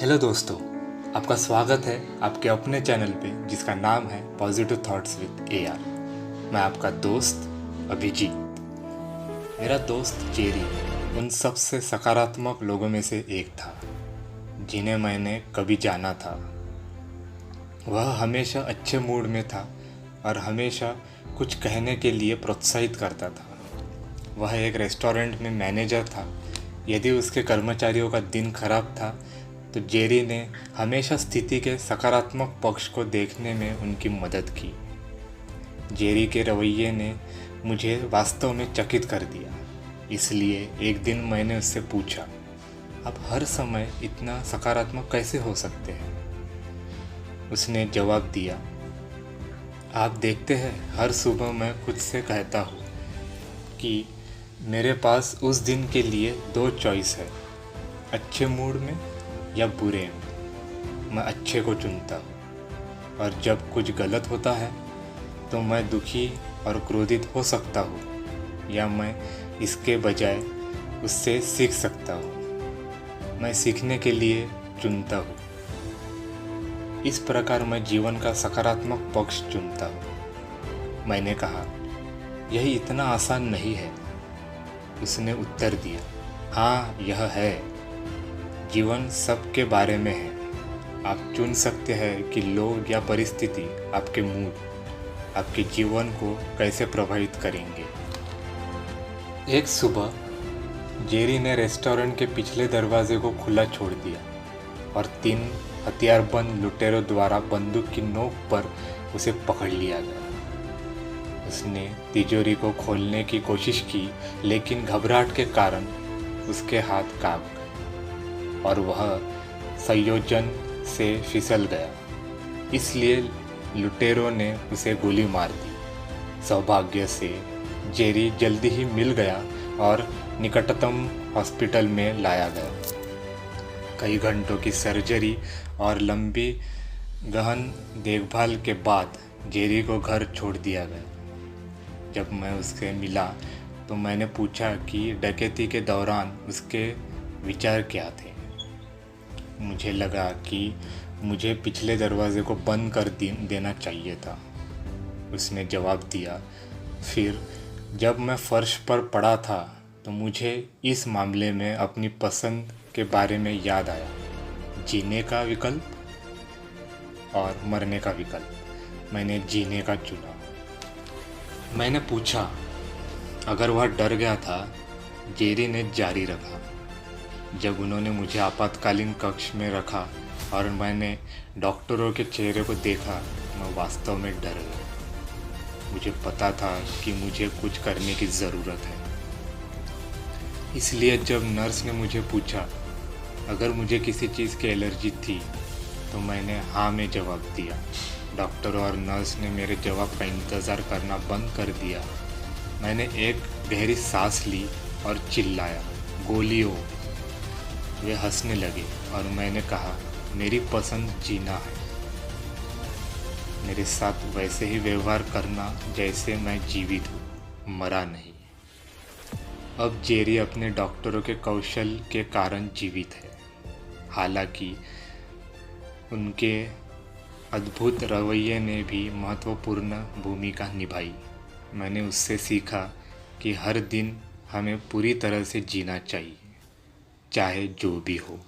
Hello दोस्तों, आपका स्वागत है आपके अपने चैनल पे जिसका नाम है पॉजिटिव थॉट्स विद AR। मैं आपका दोस्त अभिजीत। मेरा दोस्त जेरी उन सबसे सकारात्मक लोगों में से एक था जिन्हें मैंने कभी जाना था। वह हमेशा अच्छे मूड में था और हमेशा कुछ कहने के लिए प्रोत्साहित करता था। वह एक रेस्टोरेंट में मैनेजर था। यदि उसके कर्मचारियों का दिन खराब था तो जेरी ने हमेशा स्थिति के सकारात्मक पक्ष को देखने में उनकी मदद की। जेरी के रवैये ने मुझे वास्तव में चकित कर दिया। इसलिए एक दिन मैंने उससे पूछा, आप हर समय इतना सकारात्मक कैसे हो सकते हैं? उसने जवाब दिया, आप देखते हैं, हर सुबह मैं खुद से कहता हूँ कि मेरे पास उस दिन के लिए 2 चॉइस है, अच्छे मूड में या बुरे में। मैं अच्छे को चुनता हूँ और जब कुछ गलत होता है तो मैं दुखी और क्रोधित हो सकता हूँ या मैं इसके बजाय उससे सीख सकता हूँ। मैं सीखने के लिए चुनता हूँ। इस प्रकार मैं जीवन का सकारात्मक पक्ष चुनता हूँ। मैंने कहा, यही इतना आसान नहीं है। उसने उत्तर दिया, हाँ यह है। जीवन सबके बारे में है। आप चुन सकते हैं कि लोग या परिस्थिति आपके मूड, आपके जीवन को कैसे प्रभावित करेंगे। एक सुबह जेरी ने रेस्टोरेंट के पिछले दरवाजे को खुला छोड़ दिया और 3 हथियारबंद लुटेरों द्वारा बंदूक की नोक पर उसे पकड़ लिया गया। उसने तिजोरी को खोलने की कोशिश की, लेकिन घबराहट के कारण उसके हाथ कांप गए और वह संयोजन से फिसल गया। इसलिए लुटेरों ने उसे गोली मार दी। सौभाग्य से जेरी जल्दी ही मिल गया और निकटतम हॉस्पिटल में लाया गया। कई घंटों की सर्जरी और लंबी गहन देखभाल के बाद जेरी को घर छोड़ दिया गया। जब मैं उससे मिला तो मैंने पूछा कि डकैती के दौरान उसके विचार क्या थे। मुझे लगा कि मुझे पिछले दरवाजे को बंद कर देना चाहिए था। उसने जवाब दिया, फिर जब मैं फर्श पर पड़ा था तो मुझे इस मामले में अपनी पसंद के बारे में याद आया, जीने का विकल्प और मरने का विकल्प। मैंने जीने का चुना। मैंने पूछा, अगर वह डर गया था? जेरी ने जारी रखा, जब उन्होंने मुझे आपातकालीन कक्ष में रखा और मैंने डॉक्टरों के चेहरे को देखा, मैं वास्तव में डर गया। मुझे पता था कि मुझे कुछ करने की ज़रूरत है। इसलिए जब नर्स ने मुझे पूछा अगर मुझे किसी चीज़ की एलर्जी थी तो मैंने हाँ में जवाब दिया। डॉक्टर और नर्स ने मेरे जवाब का इंतज़ार करना बंद कर दिया। मैंने एक गहरी सांस ली और चिल्लाया, गोलियों। वे हंसने लगे और मैंने कहा, मेरी पसंद जीना है। मेरे साथ वैसे ही व्यवहार करना जैसे मैं जीवित हूँ, मरा नहीं। अब जेरी अपने डॉक्टरों के कौशल के कारण जीवित है। हालांकि उनके अद्भुत रवैये ने भी महत्वपूर्ण भूमिका निभाई। मैंने उससे सीखा कि हर दिन हमें पूरी तरह से जीना चाहिए, चाहे जो भी हो।